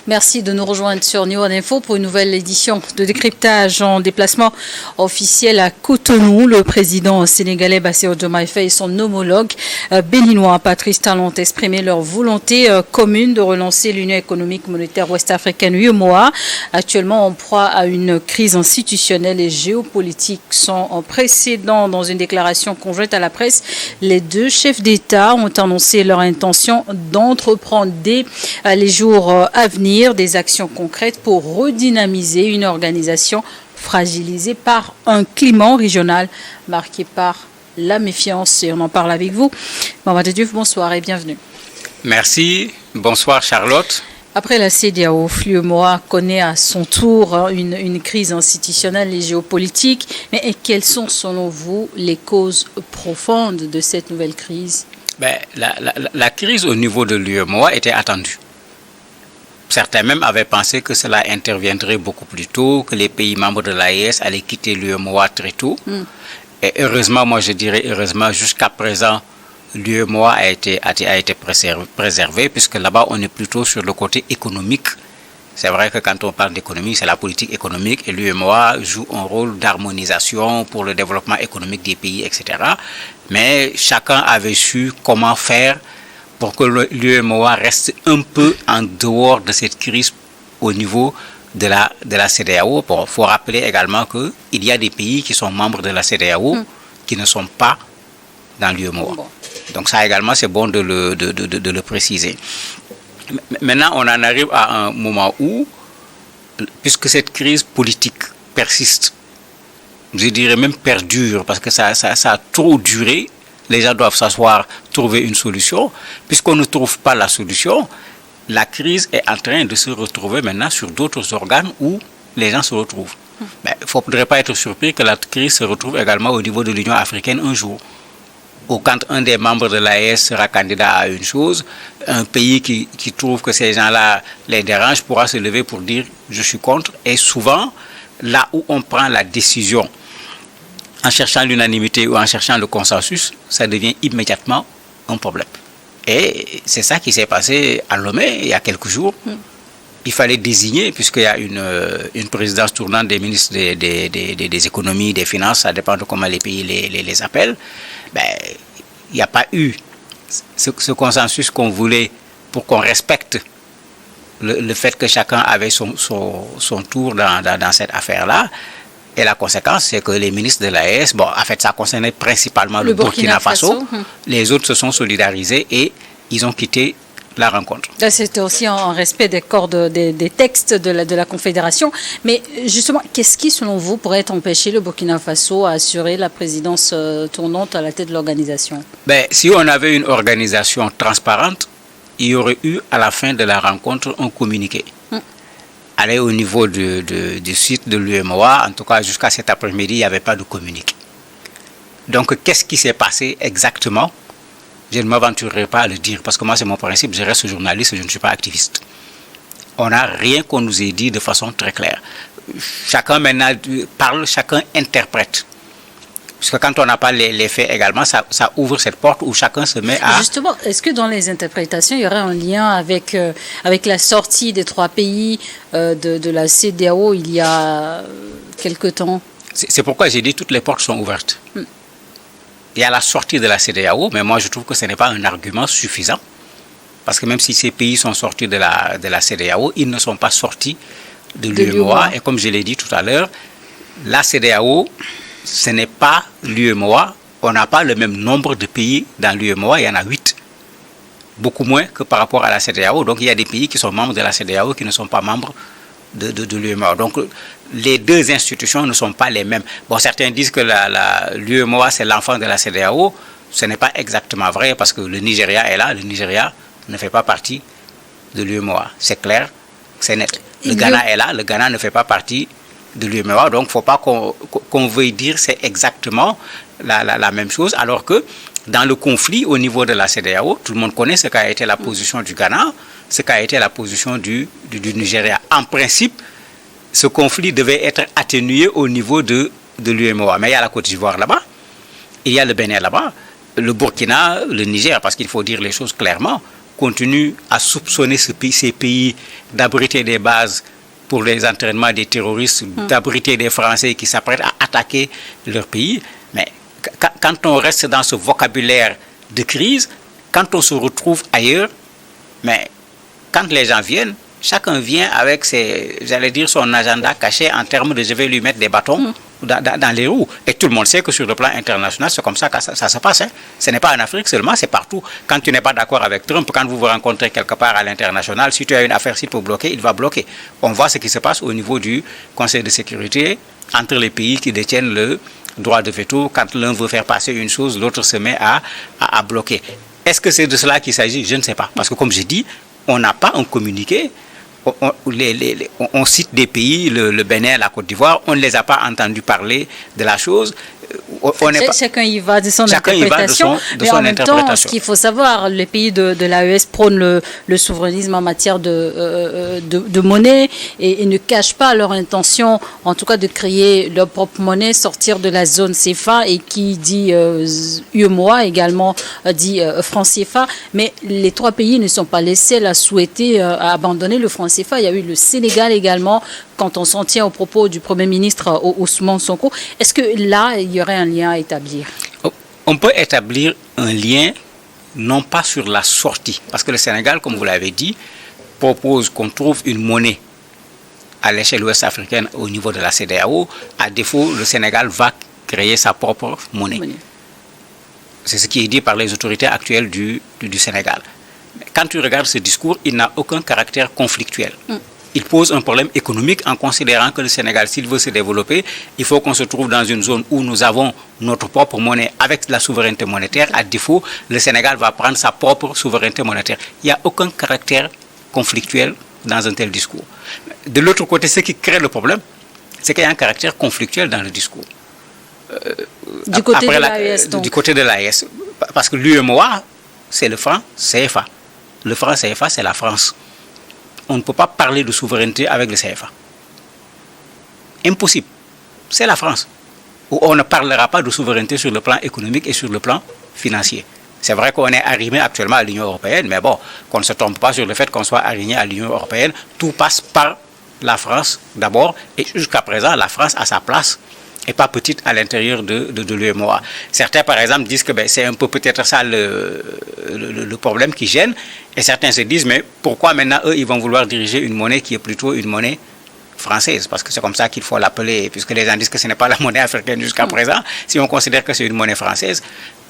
Merci de nous rejoindre sur New One Info pour une nouvelle édition de décryptage en déplacement officiel à Cotonou. Le président sénégalais Bassirou Diomaye Faye et son homologue béninois Patrice Talon ont exprimé leur volonté commune de relancer l'Union économique monétaire ouest-africaine UEMOA. Actuellement en proie à une crise institutionnelle et géopolitique sans précédent. Dans une déclaration conjointe à la presse, les deux chefs d'État ont annoncé leur intention d'entreprendre dès les jours à venir des actions concrètes pour redynamiser une organisation fragilisée par un climat régional marqué par la méfiance. Et on en parle avec vous. Mamadou Diouf, bonsoir et bienvenue. Merci. Bonsoir Charlotte. Après la CEDEAO, l'UEMOA connaît à son tour une crise institutionnelle et géopolitique. Mais quelles sont selon vous les causes profondes de cette nouvelle crise? La crise au niveau de l'UEMOA était attendue. Certains même avaient pensé que cela interviendrait beaucoup plus tôt, que les pays membres de l'AES allaient quitter l'UEMOA très tôt. Et heureusement, moi je dirais heureusement, jusqu'à présent, l'UEMOA a été préservé, puisque là-bas on est plutôt sur le côté économique. C'est vrai que quand on parle d'économie, c'est la politique économique et l'UEMOA joue un rôle d'harmonisation pour le développement économique des pays, etc. Mais chacun avait su comment faire pour que l'UEMOA reste un peu en dehors de cette crise au niveau de la CEDEAO. Il faut rappeler également qu'il y a des pays qui sont membres de la CEDEAO qui ne sont pas dans l'UEMOA. Donc ça également, c'est bon de le préciser. Maintenant, on en arrive à un moment où, puisque cette crise politique persiste, je dirais même perdure, parce que ça a trop duré, les gens doivent s'asseoir, trouver une solution. Puisqu'on ne trouve pas la solution, la crise est en train de se retrouver maintenant sur d'autres organes où les gens se retrouvent. Il ne faudrait pas être surpris que la crise se retrouve également au niveau de l'Union africaine un jour. Ou quand un des membres de l'AES sera candidat à une chose, un pays qui trouve que ces gens-là les dérangent pourra se lever pour dire « je suis contre ». Et souvent, là où on prend la décision en cherchant l'unanimité ou en cherchant le consensus, ça devient immédiatement un problème. Et c'est ça qui s'est passé à Lomé il y a quelques jours. Il fallait désigner, puisqu'il y a une présidence tournante des ministres des économies, des finances, ça dépend de comment les pays les appellent. Il n'y a pas eu ce consensus qu'on voulait pour qu'on respecte le fait que chacun avait son tour dans cette affaire-là. Et la conséquence, c'est que les ministres de l'AES, en fait, ça concernait principalement le Burkina Faso. Les autres se sont solidarisés et ils ont quitté la rencontre. C'était aussi en respect des corps des textes de la Confédération. Mais justement, qu'est-ce qui, selon vous, pourrait empêcher le Burkina Faso à assurer la présidence tournante à la tête de l'organisation? Si on avait une organisation transparente, il y aurait eu à la fin de la rencontre un communiqué. Aller au niveau du site de l'UEMOA, en tout cas jusqu'à cet après-midi, il n'y avait pas de communiqué. Donc, qu'est-ce qui s'est passé exactement? Je ne m'aventurerai pas à le dire, parce que moi, c'est mon principe, je reste journaliste, je ne suis pas activiste. On n'a rien qu'on nous ait dit de façon très claire. Chacun maintenant parle, chacun interprète. Parce que quand on n'a pas les faits également, ça ouvre cette porte où chacun se met à... Justement, est-ce que dans les interprétations, il y aurait un lien avec la sortie des trois pays de la CEDEAO il y a quelque temps? C'est pourquoi j'ai dit toutes les portes sont ouvertes. Il y a la sortie de la CEDEAO, mais moi je trouve que ce n'est pas un argument suffisant. Parce que même si ces pays sont sortis de la CEDEAO, ils ne sont pas sortis de l'UEMOA. Et comme je l'ai dit tout à l'heure, la CEDEAO... ce n'est pas l'UEMOA. On n'a pas le même nombre de pays dans l'UEMOA. Il y en a 8. Beaucoup moins que par rapport à la CEDEAO. Donc, il y a des pays qui sont membres de la CEDEAO qui ne sont pas membres de l'UEMOA. Donc, les deux institutions ne sont pas les mêmes. Certains disent que l'UEMOA, c'est l'enfant de la CEDEAO. Ce n'est pas exactement vrai parce que le Nigeria est là. Le Nigeria ne fait pas partie de l'UEMOA. C'est clair, c'est net. Le Ghana est là. Le Ghana ne fait pas partie de l'UEMOA, donc il ne faut pas qu'on veuille dire c'est exactement la même chose, alors que dans le conflit au niveau de la CEDEAO, tout le monde connaît ce qu'a été la position du Ghana, ce qu'a été la position du Nigeria. En principe, ce conflit devait être atténué au niveau de l'UEMOA, mais il y a la Côte d'Ivoire là-bas, il y a le Bénin là-bas, le Burkina, le Niger, parce qu'il faut dire les choses clairement, continue à soupçonner ces pays d'abriter des bases pour les entraînements des terroristes, d'abriter des Français qui s'apprêtent à attaquer leur pays. Mais quand on reste dans ce vocabulaire de crise, quand on se retrouve ailleurs, mais quand les gens viennent, chacun vient avec son agenda caché en termes de je vais lui mettre des bâtons dans les roues. Et tout le monde sait que sur le plan international, c'est comme ça que ça se passe. Hein. Ce n'est pas en Afrique seulement, c'est partout. Quand tu n'es pas d'accord avec Trump, quand vous vous rencontrez quelque part à l'international, si tu as une affaire pour bloquer, il va bloquer. On voit ce qui se passe au niveau du Conseil de sécurité entre les pays qui détiennent le droit de veto. Quand l'un veut faire passer une chose, l'autre se met à bloquer. Est-ce que c'est de cela qu'il s'agit? Je ne sais pas. Parce que comme j'ai dit, on n'a pas un communiqué. On cite des pays, le Bénin, la Côte d'Ivoire, on ne les a pas entendus parler de la chose. Chacun y va de son interprétation. Mais en même temps, ce qu'il faut savoir, les pays de l'AES prônent le souverainisme en matière de monnaie et ne cachent pas leur intention, en tout cas de créer leur propre monnaie, sortir de la zone CFA, et qui dit UEMOA également dit franc CFA. Mais les trois pays ne sont pas les seuls à souhaiter abandonner le franc CFA. Il y a eu le Sénégal également, quand on s'en tient aux propos du Premier ministre Ousmane Sonko. Est-ce que là, il y aurait un lien à établir? On peut établir un lien, non pas sur la sortie, parce que le Sénégal, comme vous l'avez dit, propose qu'on trouve une monnaie à l'échelle ouest africaine au niveau de la CEDEAO. À défaut, le Sénégal va créer sa propre monnaie. C'est ce qui est dit par les autorités actuelles du Sénégal. Quand tu regardes ce discours, il n'a aucun caractère conflictuel. Il pose un problème économique en considérant que le Sénégal, s'il veut se développer, il faut qu'on se trouve dans une zone où nous avons notre propre monnaie avec la souveraineté monétaire. À défaut, le Sénégal va prendre sa propre souveraineté monétaire. Il n'y a aucun caractère conflictuel dans un tel discours. De l'autre côté, ce qui crée le problème, c'est qu'il y a un caractère conflictuel dans le discours. Du côté de l'AES, donc. Du côté de l'AES. Parce que l'UEMOA, c'est le franc CFA. Le franc CFA, c'est la France. On ne peut pas parler de souveraineté avec le CFA. Impossible. C'est la France. Où on ne parlera pas de souveraineté sur le plan économique et sur le plan financier. C'est vrai qu'on est arrimé actuellement à l'Union européenne, mais bon, qu'on ne se trompe pas sur le fait qu'on soit arrimé à l'Union européenne. Tout passe par la France d'abord, et jusqu'à présent, la France a sa place et pas petite à l'intérieur de l'UEMOA. Certains, par exemple, disent que c'est un peu peut-être ça le problème qui gêne, et certains se disent, mais pourquoi maintenant, eux, ils vont vouloir diriger une monnaie qui est plutôt une monnaie française, parce que c'est comme ça qu'il faut l'appeler, puisque les gens disent que ce n'est pas la monnaie africaine jusqu'à présent. Si on considère que c'est une monnaie française,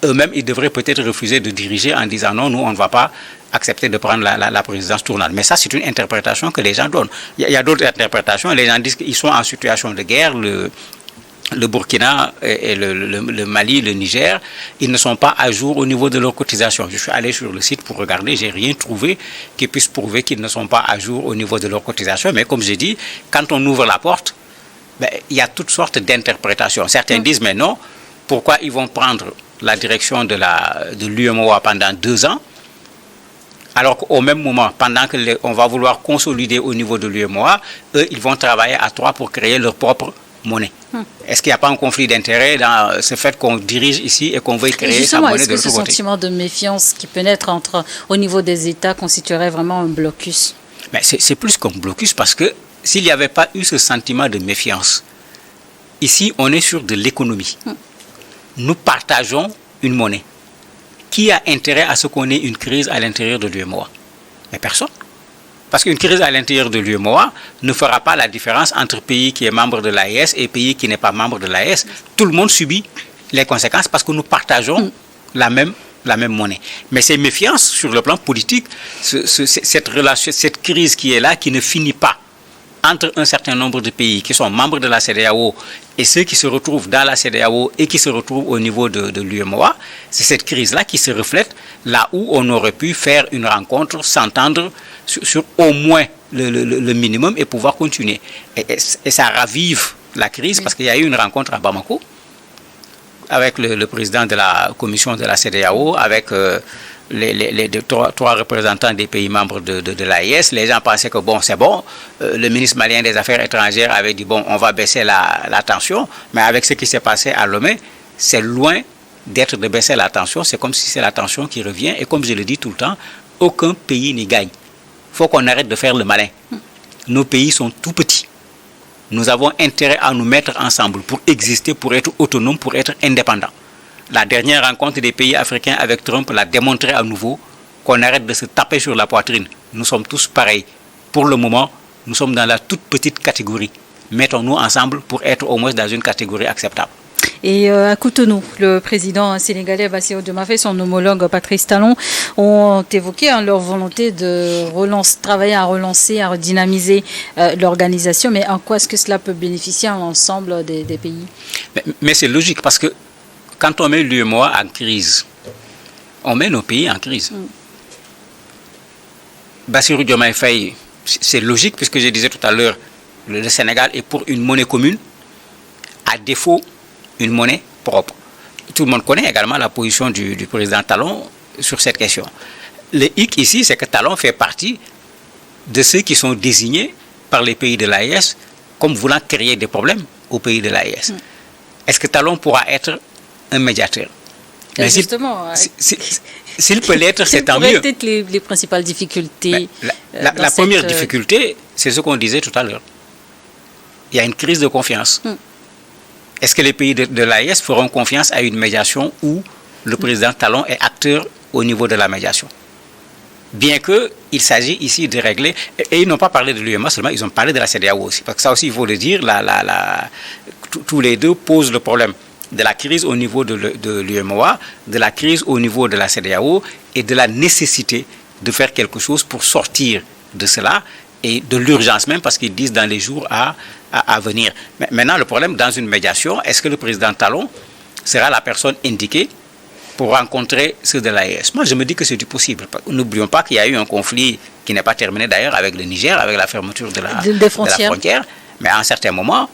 eux-mêmes, ils devraient peut-être refuser de diriger en disant non, nous, on ne va pas accepter de prendre la présidence tournante. Mais ça, c'est une interprétation que les gens donnent. Il y a d'autres interprétations. Les gens disent qu'ils sont en situation de guerre. Le Burkina et le Mali, le Niger, ils ne sont pas à jour au niveau de leur cotisation. Je suis allé sur le site pour regarder, j'ai rien trouvé qui puisse prouver qu'ils ne sont pas à jour au niveau de leur cotisation. Mais comme j'ai dit, quand on ouvre la porte, il y a toutes sortes d'interprétations. Certains disent, mais non, pourquoi ils vont prendre la direction de l'UEMOA pendant 2 ans, alors qu'au même moment, pendant qu'on va vouloir consolider au niveau de l'UEMOA, eux, ils vont travailler à 3 pour créer leur propre monnaie. Est-ce qu'il n'y a pas un conflit d'intérêt dans ce fait qu'on dirige ici et qu'on veuille créer sa monnaie de l'autre côté? Est-ce que ce sentiment de méfiance qui peut naître au niveau des États constituerait vraiment un blocus? Mais c'est plus qu'un blocus, parce que s'il n'y avait pas eu ce sentiment de méfiance, ici on est sur de l'économie. Nous partageons une monnaie. Qui a intérêt à ce qu'on ait une crise à l'intérieur de l'UEMOA? Mais personne. Parce qu'une crise à l'intérieur de l'UEMOA ne fera pas la différence entre pays qui est membre de l'AES et pays qui n'est pas membre de l'AES. Tout le monde subit les conséquences parce que nous partageons la même monnaie. Mais ces méfiances sur le plan politique, cette relation, cette crise qui est là, qui ne finit pas entre un certain nombre de pays qui sont membres de la CEDEAO et ceux qui se retrouvent dans la CEDEAO et qui se retrouvent au niveau de l'UEMOA, c'est cette crise-là qui se reflète là où on aurait pu faire une rencontre, s'entendre sur au moins le minimum et pouvoir continuer. Et ça ravive la crise, parce qu'il y a eu une rencontre à Bamako avec le président de la commission de la CEDEAO, avec les trois représentants des pays membres de l'AES. Les gens pensaient que bon, c'est bon. Le ministre malien des Affaires étrangères avait dit bon, on va baisser la tension. Mais avec ce qui s'est passé à Lomé, c'est loin d'être de baisser la tension. C'est comme si c'est la tension qui revient. Et comme je le dis tout le temps, aucun pays n'y gagne. Il faut qu'on arrête de faire le malin. Nos pays sont tout petits. Nous avons intérêt à nous mettre ensemble pour exister, pour être autonomes, pour être indépendants. La dernière rencontre des pays africains avec Trump l'a démontré à nouveau qu'on arrête de se taper sur la poitrine. Nous sommes tous pareils. Pour le moment, nous sommes dans la toute petite catégorie. Mettons-nous ensemble pour être au moins dans une catégorie acceptable. Et à Cotonou, le président sénégalais Bassirou Diomaye Faye et son homologue Patrice Talon ont évoqué leur volonté de travailler à relancer, à redynamiser l'organisation. Mais en quoi est-ce que cela peut bénéficier à l'ensemble des pays? Mais c'est logique parce que quand on met l'UEMOA en crise, on met nos pays en crise. Bassirou Diomaye Faye, c'est logique puisque je disais tout à l'heure, le Sénégal est pour une monnaie commune, à défaut une monnaie propre. Tout le monde connaît également la position du président Talon sur cette question. Le hic ici, c'est que Talon fait partie de ceux qui sont désignés par les pays de l'AES comme voulant créer des problèmes aux pays de l'AES. Est-ce que Talon pourra être un médiateur? Mais justement, s'il peut l'être, c'est tant mieux. Peut-être les principales difficultés. La première difficulté, c'est ce qu'on disait tout à l'heure. Il y a une crise de confiance. Est-ce que les pays de l'AES feront confiance à une médiation où le président Talon est acteur au niveau de la médiation? Bien qu'il s'agit ici de régler, et ils n'ont pas parlé de l'UEMOA seulement, ils ont parlé de la CEDEAO aussi. Parce que ça aussi, il faut le dire, tous les deux posent le problème de la crise au niveau de l'UEMOA, de la crise au niveau de la CEDEAO et de la nécessité de faire quelque chose pour sortir de cela et de l'urgence même parce qu'ils disent dans les jours à venir. Mais maintenant, le problème dans une médiation, est-ce que le président Talon sera la personne indiquée pour rencontrer ceux de l'AES? Moi, je me dis que c'est du possible. N'oublions pas qu'il y a eu un conflit qui n'est pas terminé d'ailleurs avec le Niger, avec la fermeture de la frontière. Mais à un certain moment,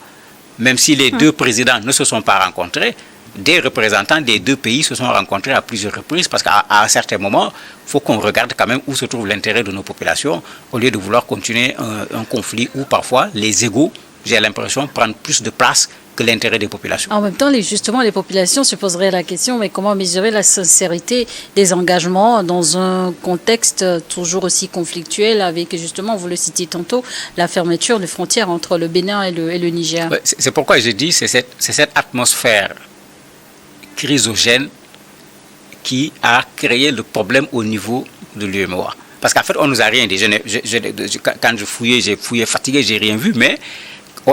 même si les deux présidents ne se sont pas rencontrés, des représentants des deux pays se sont rencontrés à plusieurs reprises parce qu'à un certain moment, il faut qu'on regarde quand même où se trouve l'intérêt de nos populations au lieu de vouloir continuer un conflit où parfois les égos, j'ai l'impression, prennent plus de place que l'intérêt des populations. En même temps, justement, les populations se poseraient la question, mais comment mesurer la sincérité des engagements dans un contexte toujours aussi conflictuel avec, justement, vous le citiez tantôt, la fermeture des frontières entre le Bénin et le Niger? C'est pourquoi je dis c'est cette atmosphère chrysogène qui a créé le problème au niveau de l'UEMOA. Parce qu'en fait, on nous a rien dit. Quand j'ai fouillé fatigué, j'ai rien vu, mais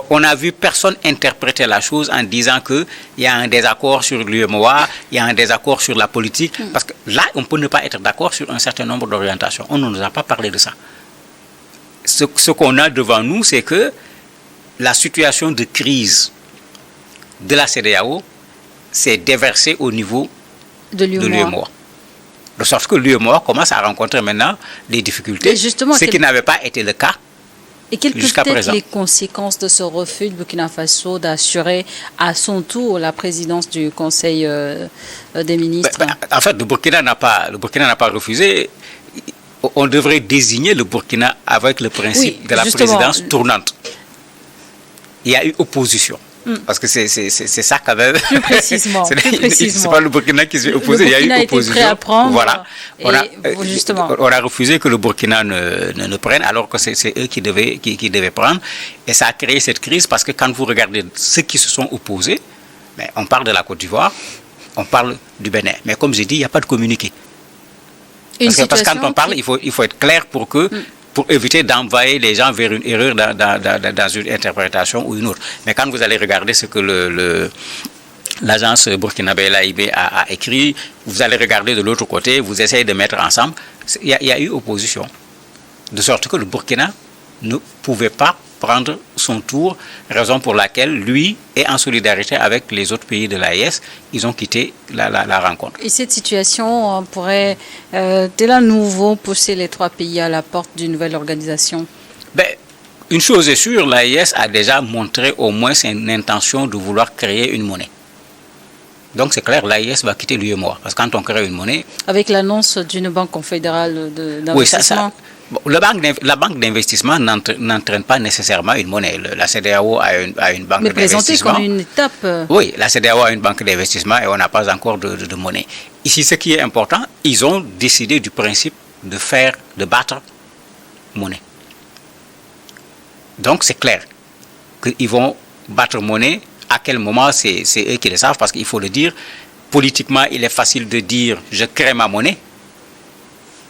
on a vu personne interpréter la chose en disant qu'il y a un désaccord sur l'UEMOA, il y a un désaccord sur la politique, parce que là, on peut ne pas être d'accord sur un certain nombre d'orientations. On ne nous a pas parlé de ça. Ce qu'on a devant nous, c'est que la situation de crise de la CEDEAO s'est déversée au niveau de l'UEMOA. De sorte que l'UEMOA commence à rencontrer maintenant des difficultés, ce qui n'avait pas été le cas. Et quelles peuvent être les conséquences de ce refus de Burkina Faso d'assurer à son tour la présidence du Conseil des ministres? En fait, le Burkina n'a pas refusé. On devrait désigner le Burkina avec le principe de la présidence tournante. Il y a eu opposition. Parce que c'est ça quand même. Plus précisément. C'est pas le Burkina qui s'est opposé, il y a eu opposition. Prêt à prendre, voilà. Justement. On a refusé que le Burkina ne prenne, alors que c'est eux qui devaient prendre. Et ça a créé cette crise parce que quand vous regardez ceux qui se sont opposés, on parle de la Côte d'Ivoire, on parle du Bénin. Mais comme j'ai dit, il n'y a pas de communiqué. Parce que quand on parle, il faut être clair pour éviter d'envoyer les gens vers une erreur dans une interprétation ou une autre. Mais quand vous allez regarder ce que l'agence burkinabé l'AIB a écrit, vous allez regarder de l'autre côté, vous essayez de mettre ensemble, il y a eu opposition. De sorte que le Burkina ne pouvait pas prendre son tour, raison pour laquelle lui est en solidarité avec les autres pays de l'AES, ils ont quitté la rencontre. Et cette situation pourrait dès à nouveau pousser les trois pays à la porte d'une nouvelle organisation? Une chose est sûre, l'AES a déjà montré au moins une intention de vouloir créer une monnaie. Donc c'est clair, l'AES va quitter l'UEMOA, parce que quand on crée une monnaie... Avec l'annonce d'une banque confédérale d'investissement. Oui, la banque d'investissement n'entraîne pas nécessairement une monnaie. La CEDEAO a une banque d'investissement. Mais présentée comme une étape. Oui, la CEDEAO a une banque d'investissement et on n'a pas encore de monnaie. Ici, ce qui est important, ils ont décidé du principe de battre monnaie. Donc c'est clair qu'ils vont battre monnaie. À quel moment, c'est eux qui le savent, parce qu'il faut le dire, politiquement, il est facile de dire « je crée ma monnaie ».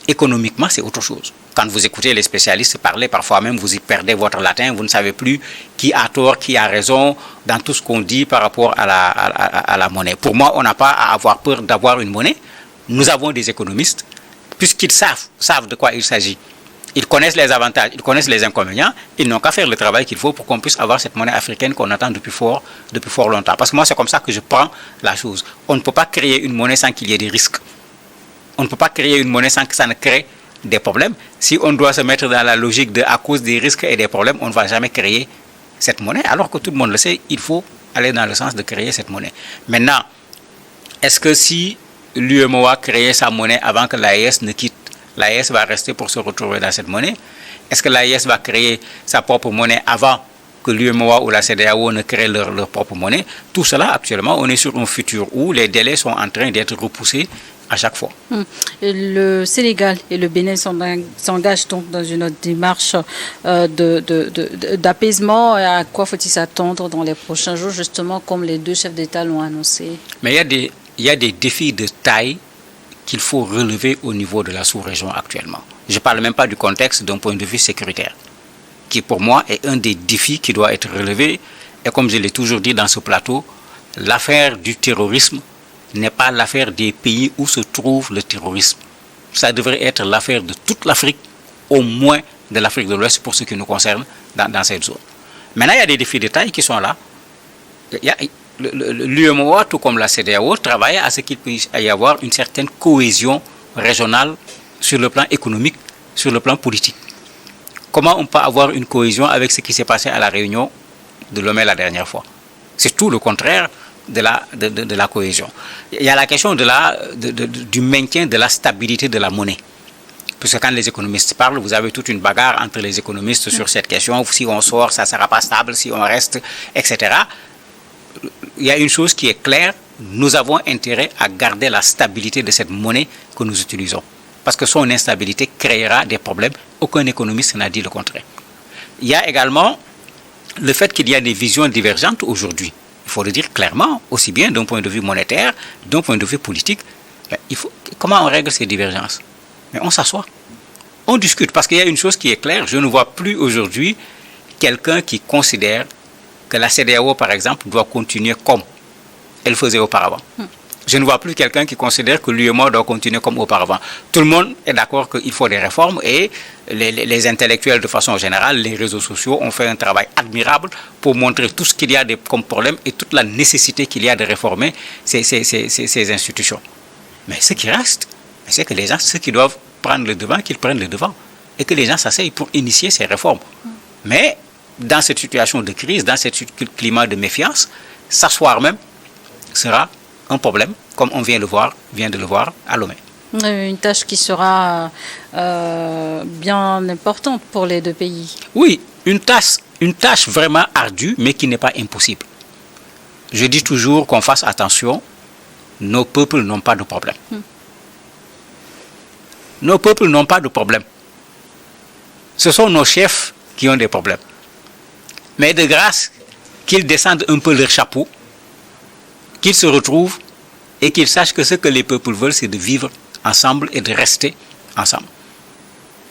Économiquement, c'est autre chose. Quand vous écoutez les spécialistes parler, parfois même vous y perdez votre latin, vous ne savez plus qui a tort, qui a raison dans tout ce qu'on dit par rapport à la monnaie. Pour moi, on n'a pas à avoir peur d'avoir une monnaie. Nous avons des économistes, puisqu'ils savent de quoi il s'agit. Ils connaissent les avantages, ils connaissent les inconvénients, ils n'ont qu'à faire le travail qu'il faut pour qu'on puisse avoir cette monnaie africaine qu'on attend depuis fort longtemps. Parce que moi, c'est comme ça que je prends la chose. On ne peut pas créer une monnaie sans qu'il y ait des risques. On ne peut pas créer une monnaie sans que ça ne crée des problèmes. Si on doit se mettre dans la logique de à cause des risques et des problèmes, on ne va jamais créer cette monnaie. Alors que tout le monde le sait, il faut aller dans le sens de créer cette monnaie. Maintenant, est-ce que si l'UEMOA créait sa monnaie avant que l'AES ne quitte, l'AES va rester pour se retrouver dans cette monnaie? Est-ce que l'AES va créer sa propre monnaie avant que l'UEMOA ou la CEDEAO ne créent leur propre monnaie? Tout cela, actuellement, on est sur un futur où les délais sont en train d'être repoussés à chaque fois. Le Sénégal et le Bénin s'engagent donc dans une autre démarche d'apaisement. À quoi faut-il s'attendre dans les prochains jours, justement, comme les deux chefs d'État l'ont annoncé? Mais il y a des défis de taille qu'il faut relever au niveau de la sous-région actuellement. Je ne parle même pas du contexte d'un point de vue sécuritaire, qui pour moi est un des défis qui doit être relevé. Et comme je l'ai toujours dit dans ce plateau, l'affaire du terrorisme n'est pas l'affaire des pays où se trouve le terrorisme. Ça devrait être l'affaire de toute l'Afrique, au moins de l'Afrique de l'Ouest pour ce qui nous concerne dans cette zone. Maintenant, il y a des défis de taille qui sont là. L'UEMOA, tout comme la CEDEAO, travaille à ce qu'il puisse y avoir une certaine cohésion régionale sur le plan économique, sur le plan politique. Comment on peut avoir une cohésion avec ce qui s'est passé à la réunion de Lomé la dernière fois? C'est tout le contraire de la cohésion. Il y a la question du maintien de la stabilité de la monnaie. Parce que quand les économistes parlent, vous avez toute une bagarre entre les économistes sur cette question. Si on sort, ça ne sera pas stable, si on reste, etc. Il y a une chose qui est claire, nous avons intérêt à garder la stabilité de cette monnaie que nous utilisons. Parce que son instabilité créera des problèmes. Aucun économiste n'a dit le contraire. Il y a également le fait qu'il y a des visions divergentes aujourd'hui. Il faut le dire clairement, aussi bien d'un point de vue monétaire, d'un point de vue politique. Comment on règle ces divergences? Mais on s'assoit, on discute. Parce qu'il y a une chose qui est claire, je ne vois plus aujourd'hui quelqu'un qui considère que la CEDEAO, par exemple, doit continuer comme elle faisait auparavant. Je ne vois plus quelqu'un qui considère que l'UEMOA doit continuer comme auparavant. Tout le monde est d'accord qu'il faut des réformes et les intellectuels de façon générale, les réseaux sociaux ont fait un travail admirable pour montrer tout ce qu'il y a comme problème et toute la nécessité qu'il y a de réformer ces institutions. Mais ce qui reste, c'est que les gens, ceux qui doivent prendre le devant, qu'ils prennent le devant et que les gens s'asseyent pour initier ces réformes. Mais dans cette situation de crise, dans ce climat de méfiance, s'asseoir même sera un problème, comme on vient de le voir à Lomé. Une tâche qui sera bien importante pour les deux pays. Oui, une tâche vraiment ardue, mais qui n'est pas impossible. Je dis toujours qu'on fasse attention, nos peuples n'ont pas de problème. Nos peuples n'ont pas de problème. Ce sont nos chefs qui ont des problèmes. Mais de grâce, qu'ils descendent un peu leur chapeau, qu'ils se retrouvent et qu'ils sachent que ce que les peuples veulent, c'est de vivre ensemble et de rester ensemble.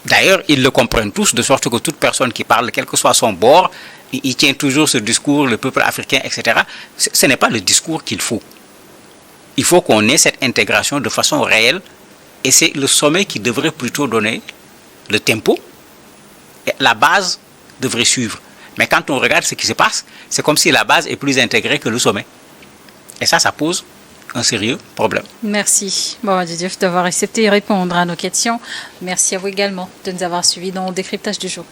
D'ailleurs, ils le comprennent tous, de sorte que toute personne qui parle, quel que soit son bord, il tient toujours ce discours, le peuple africain, etc. Ce n'est pas le discours qu'il faut. Il faut qu'on ait cette intégration de façon réelle et c'est le sommet qui devrait plutôt donner le tempo. Et la base devrait suivre. Mais quand on regarde ce qui se passe, c'est comme si la base est plus intégrée que le sommet. Et ça pose un sérieux problème. Merci, Mamadi Diouf, d'avoir accepté de répondre à nos questions. Merci à vous également de nous avoir suivis dans le décryptage du jour.